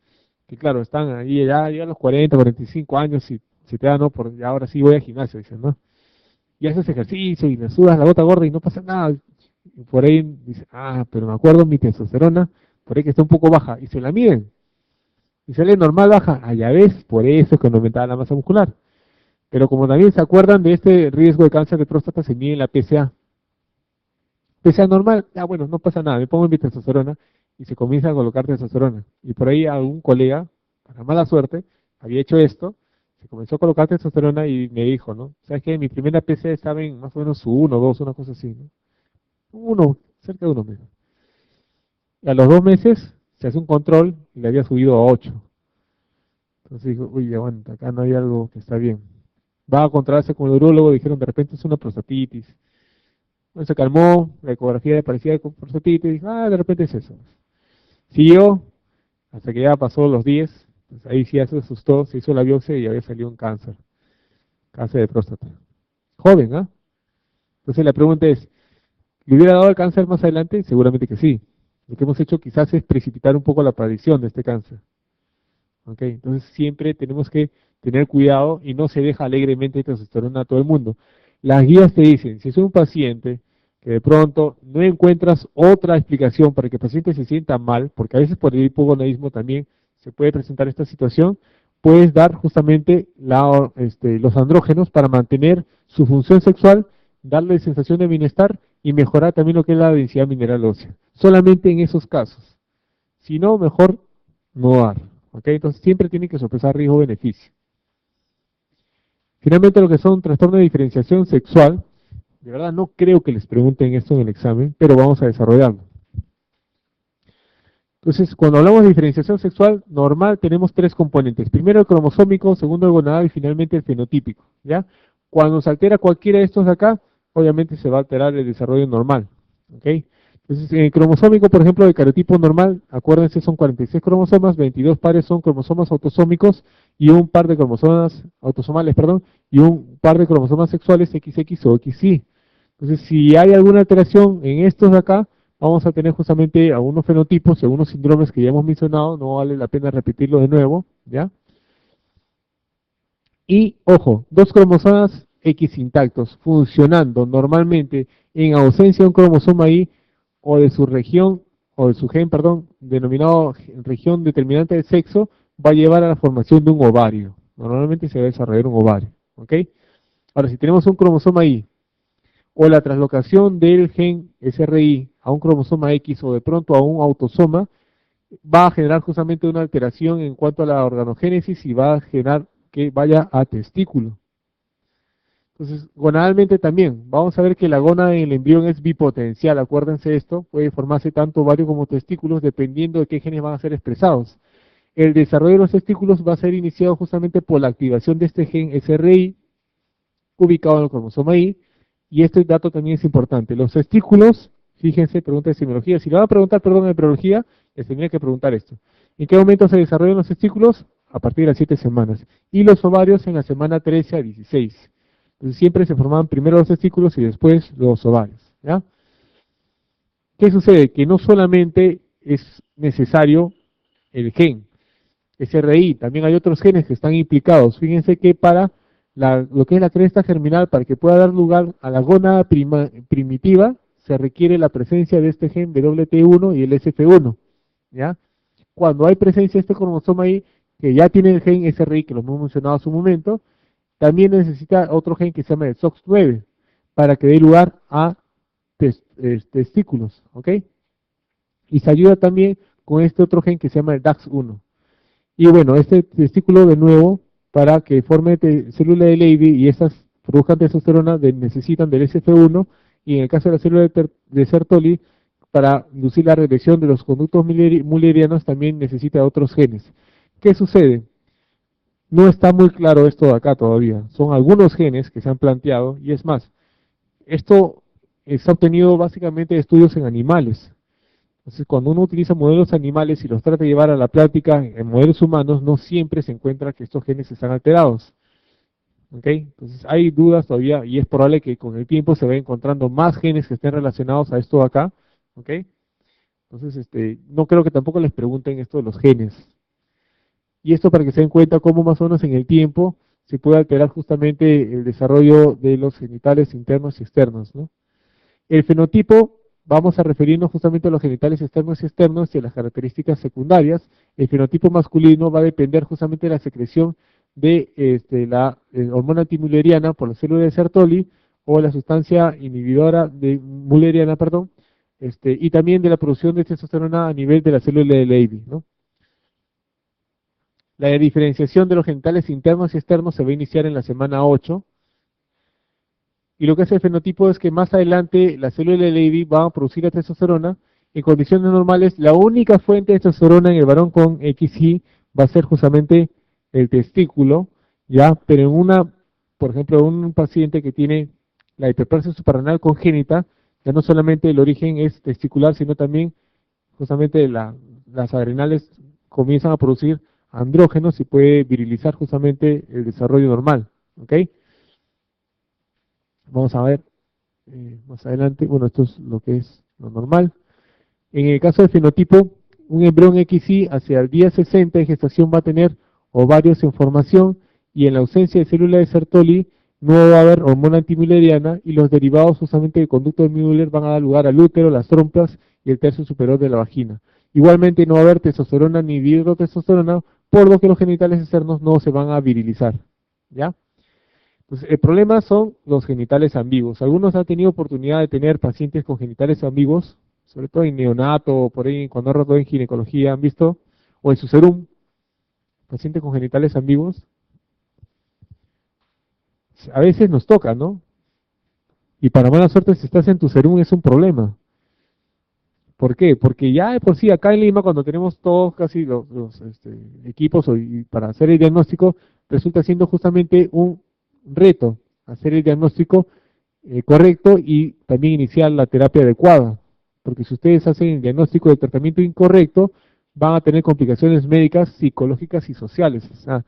que claro, están ahí ya a los 40, 45 años y se te da, ¿no? Y ahora sí voy al gimnasio, dicen, ¿no? Y haces ejercicio y le sudas la gota gorda y no pasa nada. Y por ahí dice, pero me acuerdo mi testosterona, por ahí que está un poco baja, y se la miden, y sale normal baja, ya ves, por eso es que no aumentaba la masa muscular. Pero como también se acuerdan de este riesgo de cáncer de próstata, se mide la PSA. PSA normal, bueno, no pasa nada, me pongo mi testosterona, y se comienza a colocar testosterona. Y por ahí algún colega, para mala suerte, había hecho esto, se comenzó a colocar testosterona y me dijo, ¿no? ¿Sabes qué? Mi primera PSA estaba en más o menos su 1, 2, una cosa así, ¿no? Uno, cerca de 1 menos. Y a los 2 meses se hace un control y le había subido a 8. Entonces dijo, uy, aguanta, acá no hay algo que está bien. Va a controlarse con el urólogo, dijeron de repente es una prostatitis. Bueno, se calmó, la ecografía le parecía con prostatitis, dijo, de repente es eso. Siguió, hasta que ya pasó los 10, pues ahí sí ya se asustó, se hizo la biopsia y había salido un cáncer de próstata. Joven, ¿ah? Entonces la pregunta es, ¿le hubiera dado el cáncer más adelante? Seguramente que sí. Lo que hemos hecho quizás es precipitar un poco la aparición de este cáncer. ¿Ok? Entonces siempre tenemos que tener cuidado y no se deja alegremente testosterona a todo el mundo. Las guías te dicen, si es un paciente que de pronto no encuentras otra explicación para que el paciente se sienta mal, porque a veces por el hipogonadismo también se puede presentar esta situación, puedes dar justamente los andrógenos para mantener su función sexual, darle sensación de bienestar y mejorar también lo que es la densidad mineral ósea. Solamente en esos casos. Si no, mejor no dar. ¿Ok? Entonces siempre tiene que sopesar riesgo-beneficio. Finalmente, lo que son trastornos de diferenciación sexual, de verdad no creo que les pregunten esto en el examen, pero vamos a desarrollarlo. Entonces, cuando hablamos de diferenciación sexual normal, tenemos tres componentes. Primero el cromosómico, segundo el gonadal y finalmente el fenotípico. ¿Ya? Cuando se altera cualquiera de estos de acá, obviamente se va a alterar el desarrollo normal. ¿Ok? Entonces, en el cromosómico, por ejemplo, de carotipo normal, acuérdense, son 46 cromosomas, 22 pares son cromosomas autosómicos y un par de cromosomas autosomales, perdón, y un par de cromosomas sexuales XX o XY. Entonces, si hay alguna alteración en estos de acá, vamos a tener justamente algunos fenotipos y algunos síndromes que ya hemos mencionado, no vale la pena repetirlo de nuevo, ¿ya? Y, ojo, dos cromosomas X intactos, funcionando normalmente en ausencia de un cromosoma Y o de su región, o de su gen, perdón, denominado región determinante del sexo, va a llevar a la formación de un ovario. Normalmente se va a desarrollar un ovario, ¿ok? Ahora, si tenemos un cromosoma Y, o la translocación del gen SRI a un cromosoma X o de pronto a un autosoma, va a generar justamente una alteración en cuanto a la organogénesis y va a generar que vaya a testículo. Entonces, gonadalmente también, vamos a ver que la gónada en el embrión es bipotencial, acuérdense esto, puede formarse tanto ovario como testículos dependiendo de qué genes van a ser expresados. El desarrollo de los testículos va a ser iniciado justamente por la activación de este gen SRI, ubicado en el cromosoma Y, y este dato también es importante. Los testículos, fíjense, pregunta de semiología, si le van a preguntar, perdón, de embriología, les tendría que preguntar esto. ¿En qué momento se desarrollan los testículos? A partir de las 7 semanas. Y los ovarios en la semana 13 a 16. Entonces siempre se formaban primero los testículos y después los ovarios. ¿Ya? ¿Qué sucede? Que no solamente es necesario el gen SRI, también hay otros genes que están implicados. Fíjense que para lo que es la cresta germinal, para que pueda dar lugar a la gónada primitiva, se requiere la presencia de este gen WT1 y el SF1. ¿Ya? Cuando hay presencia de este cromosoma ahí, que ya tiene el gen SRI, que lo hemos mencionado hace un momento, también necesita otro gen que se llama el SOX9, para que dé lugar a testículos, ¿ok? Y se ayuda también con este otro gen que se llama el DAX1. Y bueno, este testículo de nuevo, para que forme célula de Levy y estas produzcan testosterona, necesitan del SF1, y en el caso de la célula de Sertoli, para inducir la regresión de los conductos mullerianos también necesita otros genes. ¿Qué sucede? No está muy claro esto de acá todavía. Son algunos genes que se han planteado, y es más, esto está obtenido básicamente de estudios en animales. Entonces, cuando uno utiliza modelos animales y los trata de llevar a la práctica en modelos humanos, no siempre se encuentra que estos genes están alterados. ¿Ok? Entonces, hay dudas todavía y es probable que con el tiempo se vayan encontrando más genes que estén relacionados a esto de acá. ¿Ok? Entonces, no creo que tampoco les pregunten esto de los genes. Y esto para que se den cuenta cómo más o menos en el tiempo se puede alterar justamente el desarrollo de los genitales internos y externos, ¿no? El fenotipo, vamos a referirnos justamente a los genitales externos y externos y a las características secundarias. El fenotipo masculino va a depender justamente de la secreción de la hormona antimulleriana por la célula de Sertoli o la sustancia inhibidora de mulleriana, perdón, y también de la producción de testosterona a nivel de la célula de Levy, ¿no? La diferenciación de los genitales internos y externos se va a iniciar en la semana 8. Y lo que hace el fenotipo es que más adelante la célula de Levy va a producir la testosterona. En condiciones normales, la única fuente de testosterona en el varón con XY va a ser justamente el testículo, ¿ya? Pero por ejemplo, un paciente que tiene la hiperplasia suprarrenal congénita, ya no solamente el origen es testicular, sino también justamente las adrenales comienzan a producir andrógenos y puede virilizar justamente el desarrollo normal, ¿ok? Vamos a ver más adelante, bueno, esto es lo que es lo normal. En el caso del fenotipo, un embrión XY hacia el día 60 de gestación va a tener ovarios en formación y en la ausencia de célula de Sertoli no va a haber hormona antimulleriana y los derivados justamente del conducto de Müller van a dar lugar al útero, las trompas y el tercio superior de la vagina. Igualmente no va a haber testosterona ni dihidrotestosterona, por lo que los genitales externos no se van a virilizar, ¿ya? Entonces, el problema son los genitales ambiguos. Algunos han tenido oportunidad de tener pacientes con genitales ambiguos, sobre todo en neonato, o por ahí cuando han roto en ginecología, ¿han visto? O en su serum, pacientes con genitales ambiguos. A veces nos toca, ¿no? Y para mala suerte, si estás en tu serum es un problema. ¿Por qué? Porque ya de por sí acá en Lima, cuando tenemos todos casi los equipos y para hacer el diagnóstico, resulta siendo justamente un reto hacer el diagnóstico correcto y también iniciar la terapia adecuada. Porque si ustedes hacen el diagnóstico de tratamiento incorrecto, van a tener complicaciones médicas, psicológicas y sociales. O sea,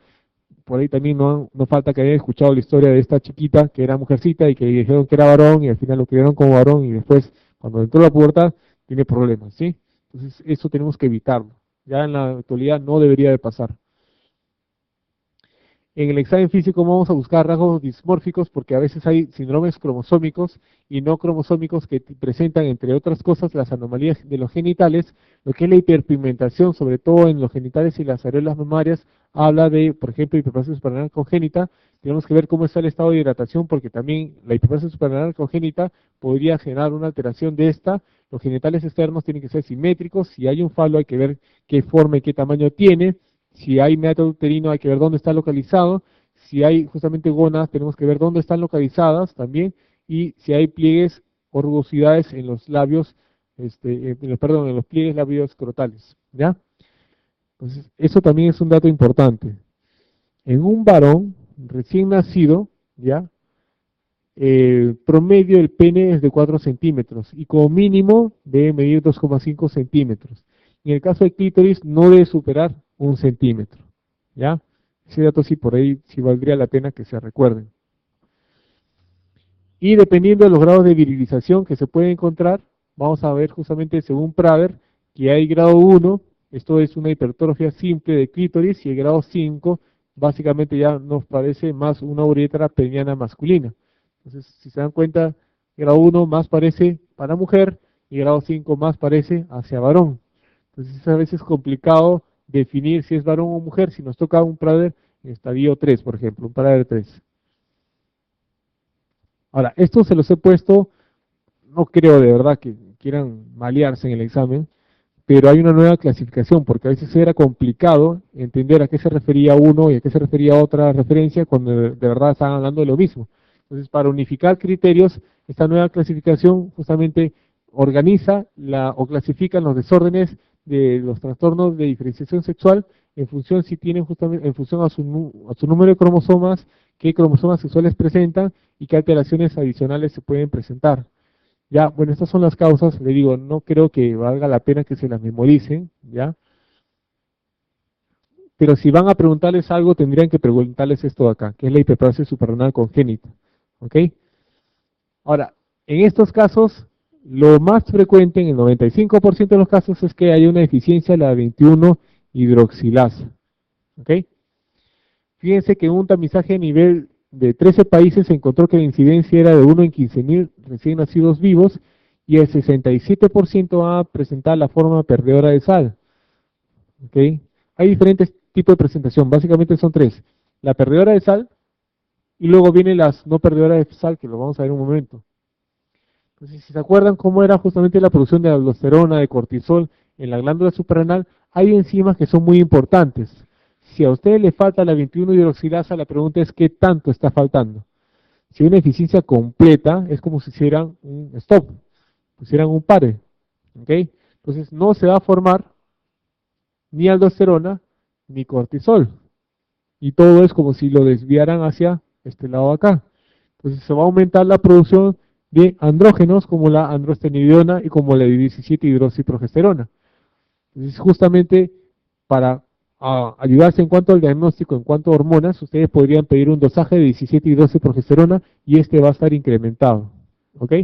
por ahí también no falta que hayan escuchado la historia de esta chiquita que era mujercita y que dijeron que era varón y al final lo criaron como varón y después, cuando entró a la pubertad, tiene problemas, ¿sí? Entonces, eso tenemos que evitarlo. Ya en la actualidad no debería de pasar. En el examen físico vamos a buscar rasgos dismórficos porque a veces hay síndromes cromosómicos y no cromosómicos que presentan, entre otras cosas, las anomalías de los genitales, lo que es la hiperpigmentación, sobre todo en los genitales y las areolas mamarias, habla de, por ejemplo, hiperplasia suprarrenal congénita. Tenemos que ver cómo está el estado de hidratación porque también la hiperplasia suprarrenal congénita podría generar una alteración de esta. Los genitales externos tienen que ser simétricos, si hay un falo hay que ver qué forma y qué tamaño tiene. Si hay meato uterino hay que ver dónde está localizado, si hay justamente gónadas tenemos que ver dónde están localizadas también, y si hay pliegues o rugosidades en los labios, en los pliegues labios escrotales, ¿ya? Entonces, eso también es un dato importante. En un varón recién nacido, ¿ya? Promedio del pene es de 4 centímetros y como mínimo debe medir 2,5 centímetros. En el caso del clítoris no debe superar 1 centímetro, ¿ya? Ese dato sí por ahí sí valdría la pena que se recuerden. Y dependiendo de los grados de virilización que se pueden encontrar, vamos a ver justamente según Prader que hay grado 1, esto es una hipertrofia simple de clítoris, y el grado 5 básicamente ya nos parece más una uretra peniana masculina. Entonces, si se dan cuenta, grado 1 más parece para mujer y grado 5 más parece hacia varón. Entonces es a veces complicado definir si es varón o mujer si nos toca un Prader en estadio 3, por ejemplo, un Prader 3. Ahora, esto se los he puesto, no creo de verdad que quieran malearse en el examen, pero hay una nueva clasificación, porque a veces era complicado entender a qué se refería uno y a qué se refería otra referencia cuando de verdad estaban hablando de lo mismo. Entonces, para unificar criterios, esta nueva clasificación justamente organiza o clasifica los desórdenes de los trastornos de diferenciación sexual en función si tienen justamente, en función a su número de cromosomas, qué cromosomas sexuales presentan y qué alteraciones adicionales se pueden presentar. Ya, bueno, estas son las causas, le digo, no creo que valga la pena que se las memoricen, ¿ya? Pero si van a preguntarles algo, tendrían que preguntarles esto de acá, que es la hiperplasia suprarrenal congénita, ¿ok? Ahora, en estos casos, lo más frecuente, en el 95% de los casos, es que hay una deficiencia de la 21 hidroxilasa, ¿ok? Fíjense que en un tamizaje a nivel de 13 países se encontró que la incidencia era de 1 en 15.000 recién nacidos vivos y el 67% va a presentar la forma perdedora de sal. ¿Okay? Hay diferentes tipos de presentación, básicamente son tres. La perdedora de sal y luego vienen las no perdedoras de sal, que lo vamos a ver en un momento. Entonces, si se acuerdan cómo era justamente la producción de aldosterona, de cortisol en la glándula suprarrenal, hay enzimas que son muy importantes. Si a usted le falta la 21-hidroxilasa, la pregunta es ¿qué tanto está faltando? Si hay una deficiencia completa, es como si hicieran un stop, pusieran un pare. ¿Ok? Entonces no se va a formar ni aldosterona ni cortisol. Y todo es como si lo desviaran hacia este lado de acá. Entonces se va a aumentar la producción de andrógenos como la androstenediona y como la 17-hidroxiprogesterona. Entonces justamente para ayudarse en cuanto al diagnóstico, en cuanto a hormonas, ustedes podrían pedir un dosaje de 17-hidroxiprogesterona y este va a estar incrementado. ¿Ok?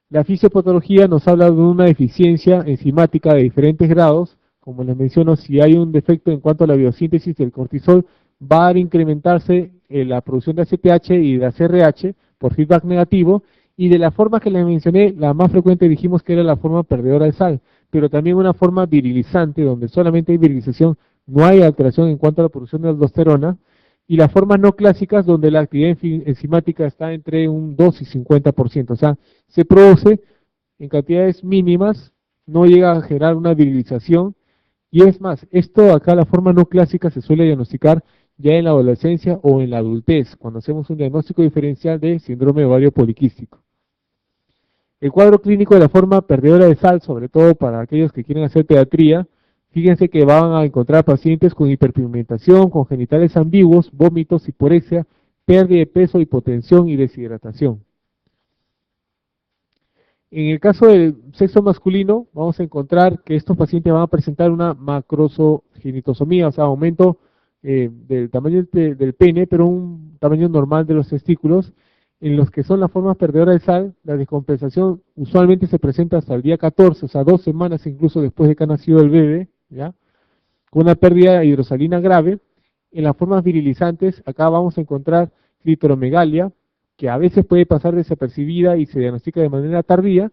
La fisiopatología nos habla de una deficiencia enzimática de diferentes grados. Como les menciono, si hay un defecto en cuanto a la biosíntesis del cortisol, va a incrementarse la producción de ACTH y de ACRH por feedback negativo, Y de la forma que les mencioné, la más frecuente dijimos que era la forma perdedora de sal, pero también una forma virilizante, donde solamente hay virilización, no hay alteración en cuanto a la producción de aldosterona, y las formas no clásicas, donde la actividad enzimática está entre un 2 y 50%, o sea, se produce en cantidades mínimas, no llega a generar una virilización, y es más, esto acá, la forma no clásica, se suele diagnosticar ya en la adolescencia o en la adultez, cuando hacemos un diagnóstico diferencial de síndrome de ovario poliquístico. El cuadro clínico de la forma perdedora de sal, sobre todo para aquellos que quieren hacer pediatría, fíjense que van a encontrar pacientes con hiperpigmentación, con genitales ambiguos, vómitos, hiporexia, pérdida de peso, hipotensión y deshidratación. En el caso del sexo masculino, vamos a encontrar que estos pacientes van a presentar una macrogenitosomía, o sea, aumento del tamaño del pene, pero un tamaño normal de los testículos. En los que son las formas perdedoras de sal, la descompensación usualmente se presenta hasta el día 14, o sea, 2 semanas incluso después de que ha nacido el bebé, ¿ya? Con una pérdida de hidrosalina grave. En las formas virilizantes, acá vamos a encontrar clitoromegalia, que a veces puede pasar desapercibida y se diagnostica de manera tardía,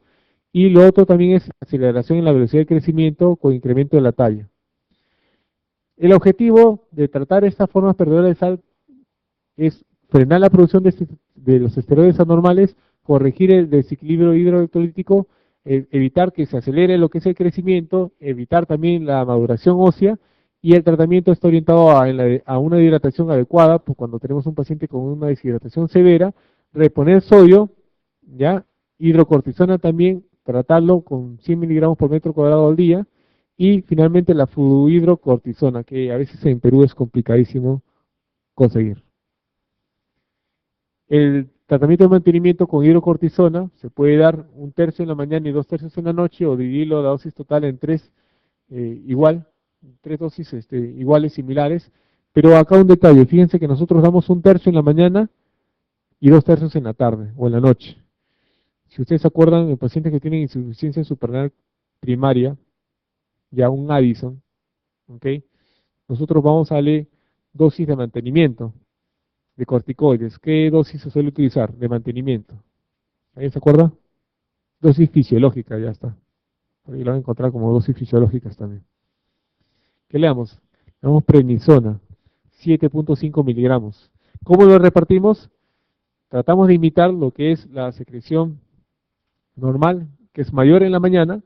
y lo otro también es aceleración en la velocidad de crecimiento con incremento de la talla. El objetivo de tratar estas formas perdedoras de sal es frenar la producción de los esteroides anormales, corregir el desequilibrio hidroelectrolítico, evitar que se acelere lo que es el crecimiento, evitar también la maduración ósea, y el tratamiento está orientado a una hidratación adecuada, pues cuando tenemos un paciente con una deshidratación severa, reponer sodio, ¿ya? Hidrocortisona también, tratarlo con 100 miligramos por metro cuadrado al día, y finalmente la fluhidrocortisona, que a veces en Perú es complicadísimo conseguir. El tratamiento de mantenimiento con hidrocortisona se puede dar 1/3 en la mañana y 2/3 en la noche, o dividirlo la dosis total en tres dosis iguales, similares. Pero acá un detalle, fíjense que nosotros damos 1/3 en la mañana y 2/3 en la tarde o en la noche. Si ustedes se acuerdan, en pacientes que tienen insuficiencia suprarrenal primaria, ya un Addison, ¿ok? Nosotros vamos a darle dosis de mantenimiento de corticoides. ¿Qué dosis se suele utilizar de mantenimiento? ¿Alguien se acuerda? Dosis fisiológica, ya está. Ahí lo van a encontrar como dosis fisiológicas también. ¿Qué le damos? Le damos prednisona, 7.5 miligramos. ¿Cómo lo repartimos? Tratamos de imitar lo que es la secreción normal, que es mayor en la mañana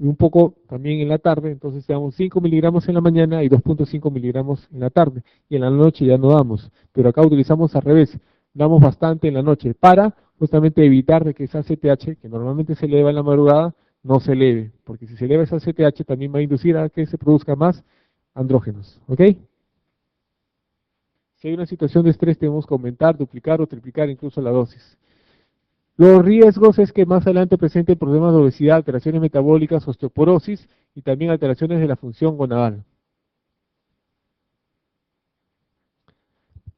y un poco también en la tarde. Entonces damos 5 miligramos en la mañana y 2.5 miligramos en la tarde. Y en la noche ya no damos. Pero acá utilizamos al revés. Damos bastante en la noche para justamente evitar de que esa CTH, que normalmente se eleva en la madrugada, no se eleve. Porque si se eleva esa CTH también va a inducir a que se produzca más andrógenos. ¿Ok? Si hay una situación de estrés, tenemos que aumentar, duplicar o triplicar incluso la dosis. Los riesgos es que más adelante presenten problemas de obesidad, alteraciones metabólicas, osteoporosis y también alteraciones de la función gonadal.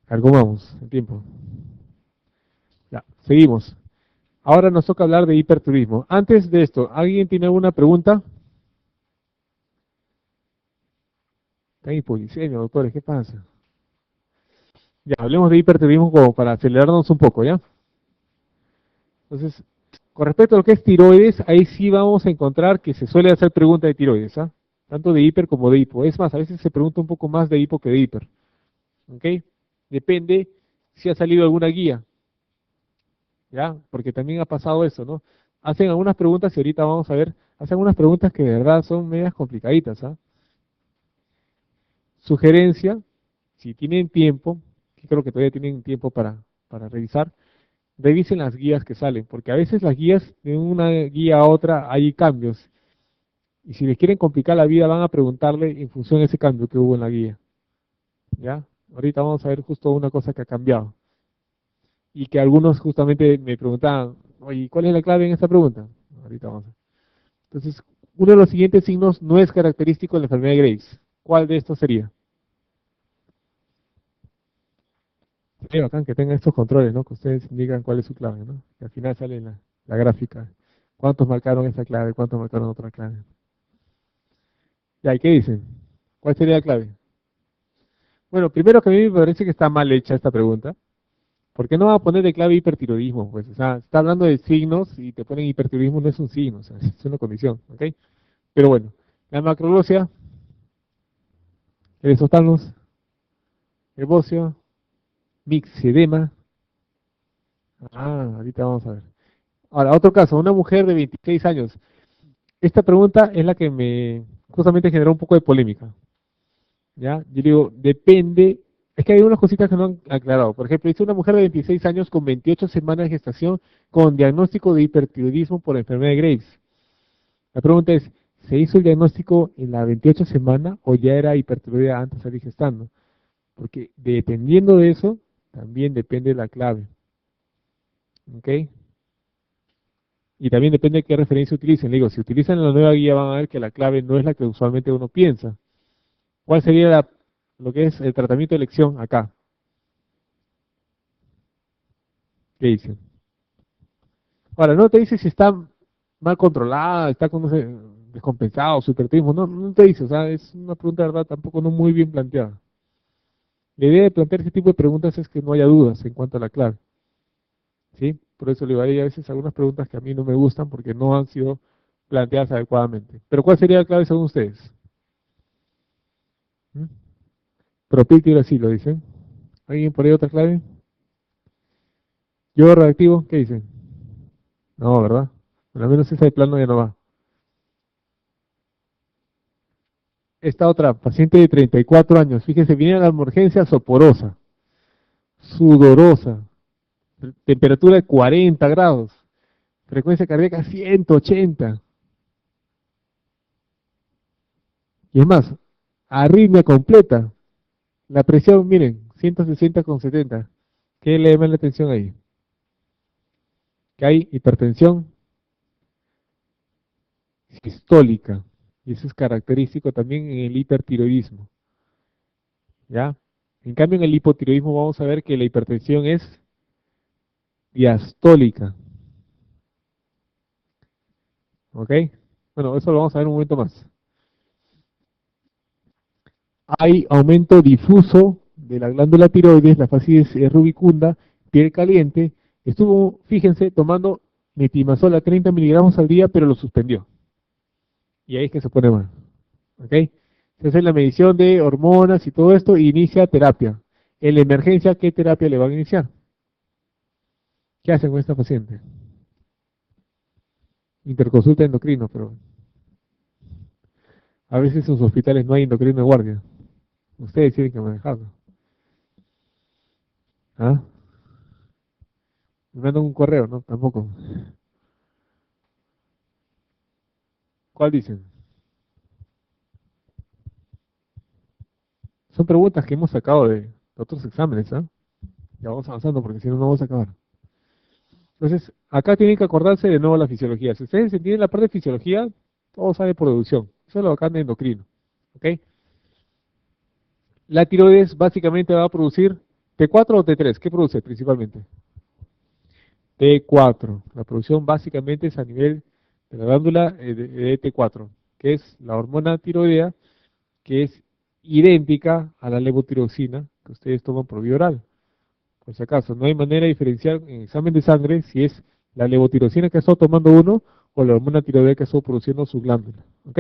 Algo vamos, el tiempo. Ya, seguimos. Ahora nos toca hablar de hiperturismo. Antes de esto, ¿alguien tiene alguna pregunta? Está hipoglisemia, doctores, ¿qué pasa? Ya, hablemos de hiperturismo como para acelerarnos un poco, ¿ya? Entonces, con respecto a lo que es tiroides, ahí sí vamos a encontrar que se suele hacer pregunta de tiroides, ¿ah? Tanto de hiper como de hipo. Es más, a veces se pregunta un poco más de hipo que de hiper. ¿Ok? Depende si ha salido alguna guía, ¿ya? Porque también ha pasado eso, ¿no? Hacen algunas preguntas y ahorita vamos a ver, hacen algunas preguntas que de verdad son medias complicaditas, ¿ah? Sugerencia, si tienen tiempo, que creo que todavía tienen tiempo para revisar, revisen las guías que salen, porque a veces las guías, de una guía a otra, hay cambios. Y si les quieren complicar la vida, van a preguntarle en función de ese cambio que hubo en la guía, ¿ya? Ahorita vamos a ver justo una cosa que ha cambiado. Y que algunos justamente me preguntaban, oye, ¿cuál es la clave en esta pregunta? Ahorita vamos a ver. Entonces, uno de los siguientes signos no es característico de la enfermedad de Graves. ¿Cuál de estos sería? Sería bacán que tengan estos controles, ¿no? Que ustedes indican cuál es su clave, ¿no? Que al final sale la gráfica. ¿Cuántos marcaron esta clave? ¿Cuántos marcaron otra clave? Ya, ¿y qué dicen? ¿Cuál sería la clave? Bueno, primero que a mí me parece que está mal hecha esta pregunta. ¿Por qué no va a poner de clave hipertiroidismo? Pues, o sea, está hablando de signos y te ponen hipertiroidismo, no es un signo, o sea, es una condición, ¿ok? Pero bueno, la macroglosia, el esótanos, el bocio, mixedema. Ahorita vamos a ver. Ahora, otro caso, una mujer de 26 años. Esta pregunta es la que me justamente generó un poco de polémica, ¿ya? Yo digo, depende, es que hay unas cositas que no han aclarado. Por ejemplo, dice una mujer de 26 años con 28 semanas de gestación con diagnóstico de hipertiroidismo por la enfermedad de Graves. La pregunta es, ¿se hizo el diagnóstico en la 28 semana o ya era hipertiroidea antes de salir gestando? Porque dependiendo de eso, también depende la clave, ¿ok? Y también depende de qué referencia utilicen. Le digo, si utilizan la nueva guía van a ver que la clave no es la que usualmente uno piensa. ¿Cuál sería lo que es el tratamiento de elección acá? ¿Qué dicen? Ahora, no te dice si está mal controlada, está con, no sé, descompensado, supertirismo, no, no te dice, o sea, es una pregunta, de verdad, tampoco no muy bien planteada. La idea de plantear ese tipo de preguntas es que no haya dudas en cuanto a la clave, ¿sí? Por eso le digo, hay a veces algunas preguntas que a mí no me gustan porque no han sido planteadas adecuadamente. Pero ¿cuál sería la clave según ustedes? ¿Mm? Propíctil así lo dicen. ¿Alguien por ahí otra clave? Yo reactivo, ¿qué dicen? No, ¿verdad? Bueno, al menos esa de plano ya no va. Esta otra, paciente de 34 años, fíjense, viene a la emergencia soporosa, sudorosa, temperatura de 40 grados, frecuencia cardíaca 180. Y es más, arritmia completa. La presión, miren, 160,70. ¿Qué le llama la atención ahí? Que hay hipertensión sistólica. Y eso es característico también en el hipertiroidismo. ¿Ya? En cambio, en el hipotiroidismo vamos a ver que la hipertensión es diastólica. ¿Ok? Bueno, eso lo vamos a ver un momento más. Hay aumento difuso de la glándula tiroides, la fascitis rubicunda, piel caliente. Estuvo, fíjense, tomando metimazol a 30 miligramos al día, pero lo suspendió. Y ahí es que se pone mal. ¿Ok? Se hace la medición de hormonas y todo esto, e inicia terapia. En la emergencia, ¿qué terapia le van a iniciar? ¿Qué hacen con esta paciente? Interconsulta endocrino, pero a veces en sus hospitales no hay endocrino de guardia. Ustedes tienen que manejarlo. ¿Ah? Me mandan un correo, ¿no? Tampoco. ¿Cuál dicen? Son preguntas que hemos sacado de otros exámenes, ¿ah? Ya vamos avanzando porque si no, no vamos a acabar. Entonces, acá tienen que acordarse de nuevo la fisiología. Si ustedes entienden la parte de fisiología, todo sale por deducción. Eso es lo bacán de endocrino. ¿Ok? La tiroides básicamente va a producir T4 o T3. ¿Qué produce principalmente? T4. La producción básicamente es a nivel de la glándula de T4, que es la hormona tiroidea, que es idéntica a la levotiroxina que ustedes toman por vía oral. Por si acaso, no hay manera de diferenciar en examen de sangre si es la levotiroxina que ha estado tomando uno o la hormona tiroidea que ha estado produciendo su glándula. ¿Ok?